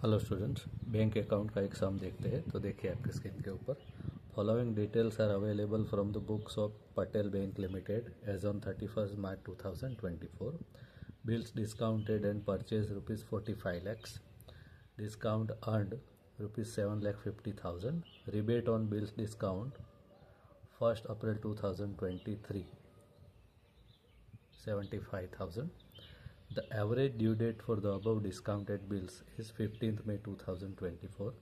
Hello students, bank account का एक सम देखते हैं। तो देखिए आपके स्क्रीन के ऊपर, following details are available from the books of Patel bank limited as on 31 March 2024। Bills discounted and purchase rupees 45 lakhs, discount earned rupees 7,50,000, rebate on bills discount 1 April 2023 75,000. The average due date for the above discounted bills is 15th May 2024.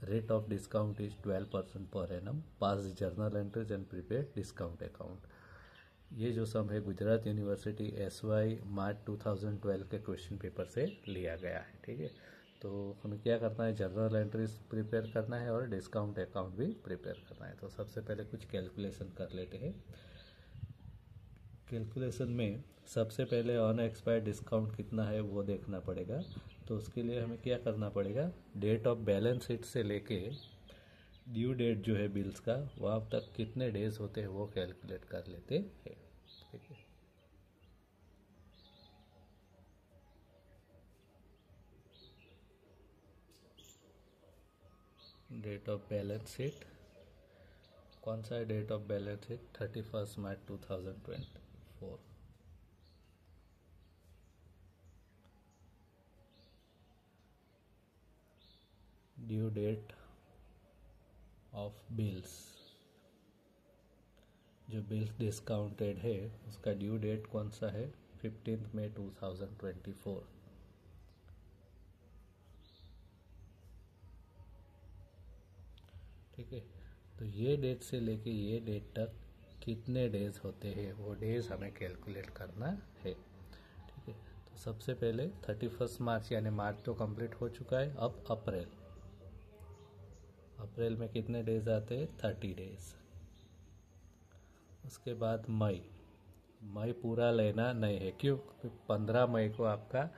Rate of discount is 12% per annum. Pass journal entries and prepare discount account. ये जो सम है Gujarat university SY मार्च 2012 के question paper से लिया गया है। ठीक है, तो हमें क्या करना है, जर्नल एंट्रीज प्रिपेयर करना है और डिस्काउंट अकाउंट भी प्रिपेयर करना है। तो सबसे पहले कुछ कैलकुलेशन कर लेते हैं। कैलकुलेशन में सबसे पहले अनएक्सपायर्ड डिस्काउंट कितना है वो देखना पड़ेगा। तो उसके लिए हमें क्या करना पड़ेगा, डेट ऑफ बैलेंस शीट से लेके ड्यू डेट जो है बिल्स का वहाँ तक कितने डेज होते हैं वो कैलकुलेट कर लेते हैं। ठीक है, डेट ऑफ बैलेंस शीट कौन सा है, date of balance sheet 31 March 2024। Due date of bills, जो बिल्स डिस्काउंटेड है उसका ड्यू डेट कौन सा है, 15 मई 2024। ठीक है, तो ये डेट से लेके ये डेट तक कितने डेज होते हैं वो डेज हमें कैलकुलेट करना है। ठीक है, तो सबसे पहले 31 मार्च यानी मार्च तो कंप्लीट हो चुका है। अब अप्रैल में कितने डेज आते हैं, 30 डेज। उसके बाद मई पूरा लेना नहीं है, क्यों, 15 मई को आपका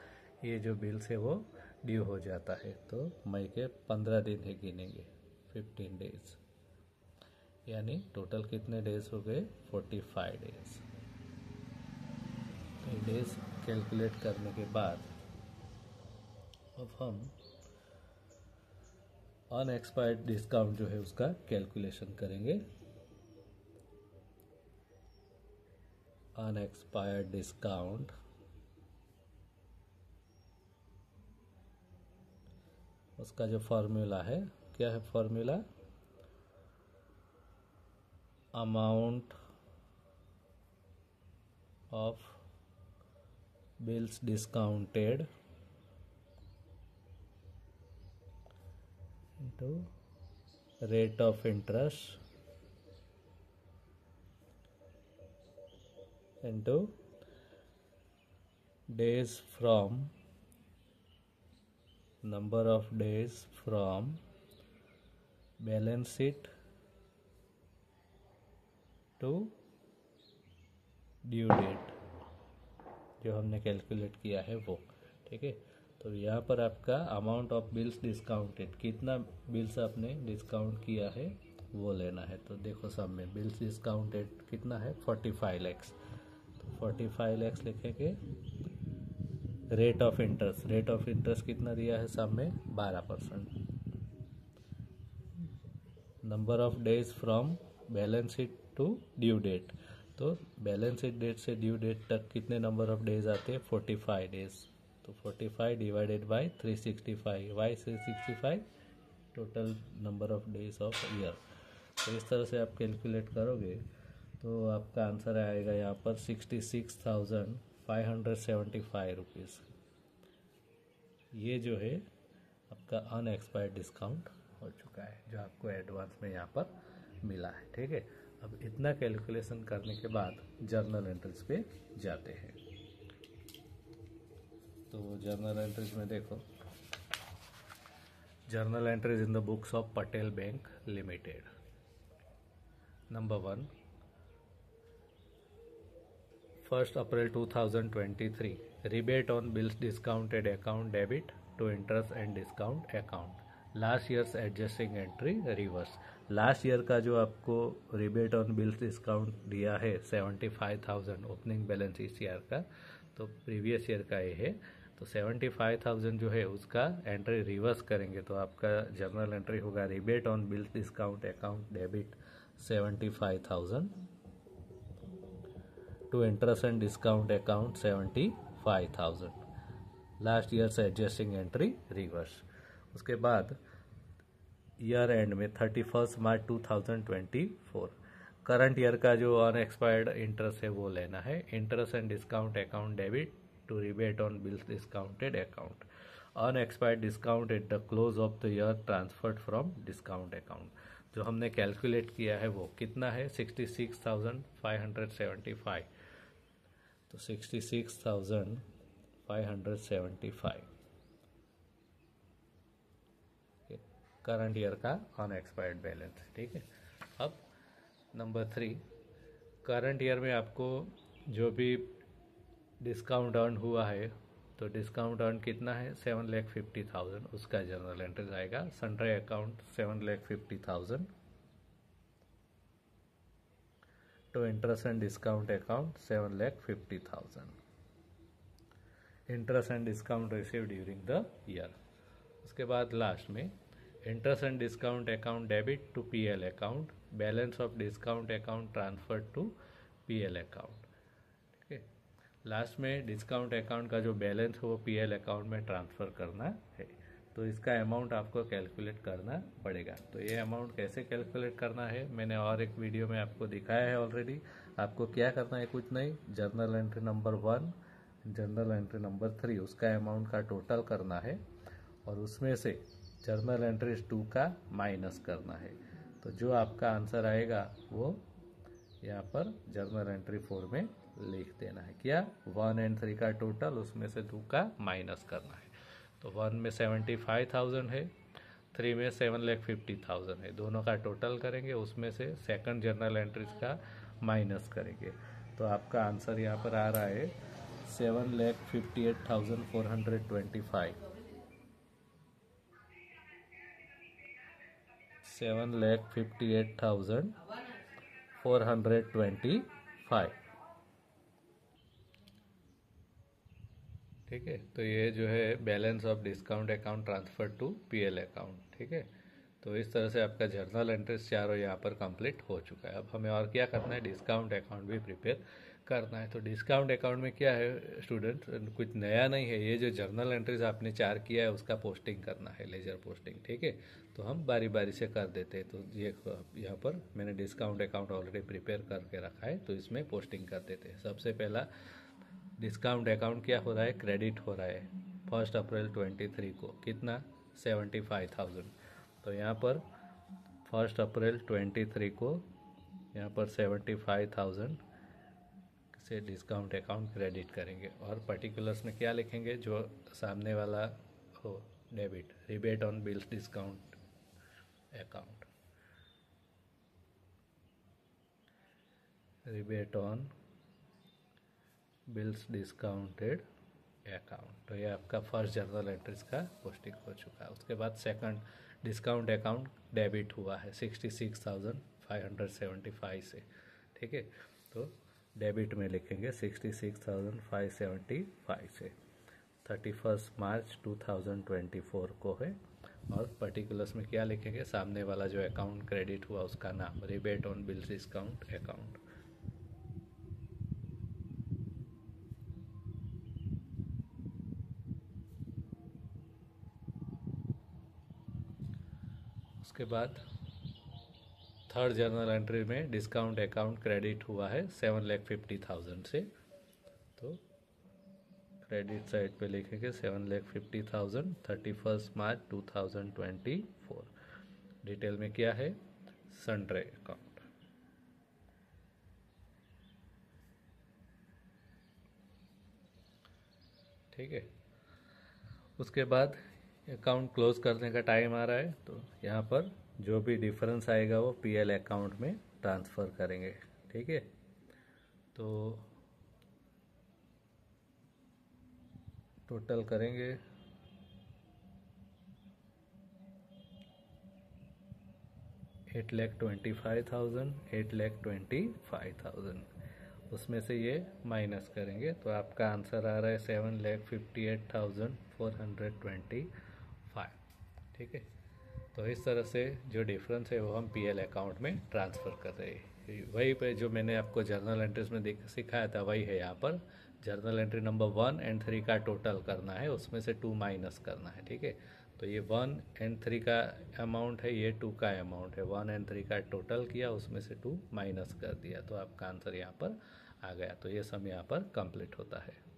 ये जो बिल्स है वो ड्यू हो जाता है। तो मई के 15 दिन ही गिनेंगे, 15 डेज, यानी टोटल कितने डेज हो गए, 45 डेज। तो डेज कैलकुलेट करने के बाद अब हम अनएक्सपायर्ड डिस्काउंट जो है उसका कैलकुलेशन करेंगे। अनएक्सपायर्ड डिस्काउंट उसका जो फॉर्मूला है, क्या है formula, amount of bills discounted into rate of interest into days from number of days from balance sheet to due date जो हमने कैलकुलेट किया है वो। ठीक है, तो यहाँ पर आपका अमाउंट ऑफ बिल्स डिस्काउंटेड, कितना बिल्स आपने डिस्काउंट किया है वो लेना है। तो देखो सब में बिल्स डिस्काउंटेड कितना है, 45 lakhs। तो 45 lakhs लिखेंगे। रेट ऑफ इंटरेस्ट कितना दिया है सब में, 12%। Number of days from balance sheet to due date, तो बैलेंस शीट डेट से ड्यू डेट तक कितने नंबर ऑफ डेज आते हैं, 45 डेज। तो 45 divided by 365, why 365 total number of days of year. तो इस तरह से आप कैलकुलेट करोगे तो आपका आंसर आएगा यहाँ पर 66,575 रुपीज़। ये जो है आपका अनएक्सपायर्ड डिस्काउंट हो चुका है जो आपको एडवांस में यहाँ पर मिला है। ठीक है, अब इतना कैलकुलेशन करने के बाद जर्नल एंट्रीज पे जाते हैं। तो जर्नल एंट्रीज में देखो, journal entries in the books of Patel bank limited. Number 1, 1 April 2023, rebate on bills discounted account debit to interest and discount account. Last years adjusting entry reverse. Last year का जो आपको rebate on bills discount दिया है 75,000 opening balance इस year का, तो previous year का ये है। तो 75,000 जो है उसका एंट्री रिवर्स करेंगे तो आपका जर्नल एंट्री होगा rebate on bill discount account debit 75,000 to interest and discount account 75,000, last year से एडजस्टिंग एंट्री रिवर्स। उसके बाद ईयर एंड में 31 मार्च 2024 करंट ईयर का जो अनएक्सपायर्ड इंटरेस्ट है वो लेना है। Interest and discount account debit to rebate on bills discounted account, unexpired discount at the close of the year transferred from discount account. जो हमने कैलकुलेट किया है वो कितना है 66,575, तो 66,575 करंट ईयर का अनएक्सपायर्ड बैलेंस। ठीक है, अब नंबर 3, करंट ईयर में आपको जो भी डिस्काउंट अर्न हुआ है तो डिस्काउंट अर्न कितना है 7,50,000, उसका जर्नल एंट्रीज आएगा। सन्ड्री अकाउंट 7,50,000 तो interest and discount account 7,50,000, interest and discount receive during the year. उसके बाद लास्ट में interest and discount account debit to PL account, balance of discount account transfer to PL account. ठीक है, last में discount account का जो balance है वो पीएल अकाउंट में ट्रांसफ़र करना है, तो इसका अमाउंट आपको कैलकुलेट करना पड़ेगा। तो ये अमाउंट कैसे कैलकुलेट करना है मैंने और एक वीडियो में आपको दिखाया है ऑलरेडी। आपको क्या करना है, कुछ नहीं, journal entry number 1, journal entry number 3, उसका अमाउंट का टोटल करना है और उसमें से जर्नल एंट्रीज 2 का माइनस करना है। तो जो आपका आंसर आएगा वो यहाँ पर जर्नल एंट्री 4 में लिख देना है। क्या 1 और 3 का टोटल, उसमें से 2 का माइनस करना है। तो 1 में 75,000 है, 3 में 7,50,000 है, दोनों का टोटल करेंगे, उसमें से सेकंड जर्नल एंट्रीज का माइनस करेंगे। तो आपका आंसर यहाँ पर आ रहा है 7,58,425, 7,58,425। ठीक है, तो ये जो है balance of discount account transfer to PL account. ठीक है, तो इस तरह से आपका जर्नल एंट्रीज चारों यहाँ पर कंप्लीट हो चुका है। अब हमें और क्या करना है, डिस्काउंट अकाउंट भी प्रिपेयर करना है। तो डिस्काउंट अकाउंट में क्या है स्टूडेंट, कुछ नया नहीं है, ये जो जर्नल एंट्रीज आपने 4 किया है उसका पोस्टिंग करना है, लेजर पोस्टिंग। ठीक है, तो हम बारी बारी से कर देते हैं। तो ये यहाँ पर मैंने डिस्काउंट अकाउंट ऑलरेडी प्रिपेयर करके रखा है, तो इसमें पोस्टिंग कर देते हैं। सबसे पहला डिस्काउंट अकाउंट क्या हो रहा है, क्रेडिट हो रहा है 1 अप्रैल 23 को, कितना 75,000। तो यहाँ पर 1 अप्रैल 23 को यहाँ पर 75,000 से डिस्काउंट अकाउंट क्रेडिट करेंगे और पर्टिकुलर्स में क्या लिखेंगे, जो सामने वाला हो debit, rebate on bills discount account, rebate on bills discounted account. तो ये आपका फर्स्ट जर्नल एंट्रीज का पोस्टिंग हो चुका है। उसके बाद सेकंड डिस्काउंट अकाउंट डेबिट हुआ है 66,575 से। ठीक है, तो डेबिट में लिखेंगे 66,575 से, 31 मार्च 2024 को है। और पर्टिकुलर्स में क्या लिखेंगे, सामने वाला जो अकाउंट क्रेडिट हुआ उसका नाम, rebate on bills discount account. उसके बाद थर्ड जर्नल एंट्री में डिस्काउंट अकाउंट क्रेडिट हुआ है 7,50,000 से, तो क्रेडिट साइड पे लिखेंगे 7,50,000, 31 मार्च 2024। डिटेल में क्या है, सन्ड्री अकाउंट। ठीक है, उसके बाद अकाउंट क्लोज करने का टाइम आ रहा है, तो यहाँ पर जो भी डिफरेंस आएगा वो पीएल अकाउंट में ट्रांसफ़र करेंगे। ठीक है, तो टोटल करेंगे 8,25,000, 8,25,000 उसमें से ये माइनस करेंगे तो आपका आंसर आ रहा है 7,58,425। ठीक है, तो इस तरह से जो डिफरेंस है वो हम पीएल अकाउंट में ट्रांसफ़र कर रहे हैं। वही पे जो मैंने आपको जर्नल एंट्रीज में सिखाया था वही है यहाँ पर। जर्नल एंट्री नंबर 1 एंड 3 का टोटल करना है, उसमें से 2 माइनस करना है। ठीक है, तो ये 1 एंड 3 का अमाउंट है, ये 2 का अमाउंट है। 1 एंड 3 का टोटल किया, उसमें से 2 माइनस कर दिया, तो आपका आंसर यहाँ पर आ गया। तो ये सम यहाँ पर कंप्लीट होता है।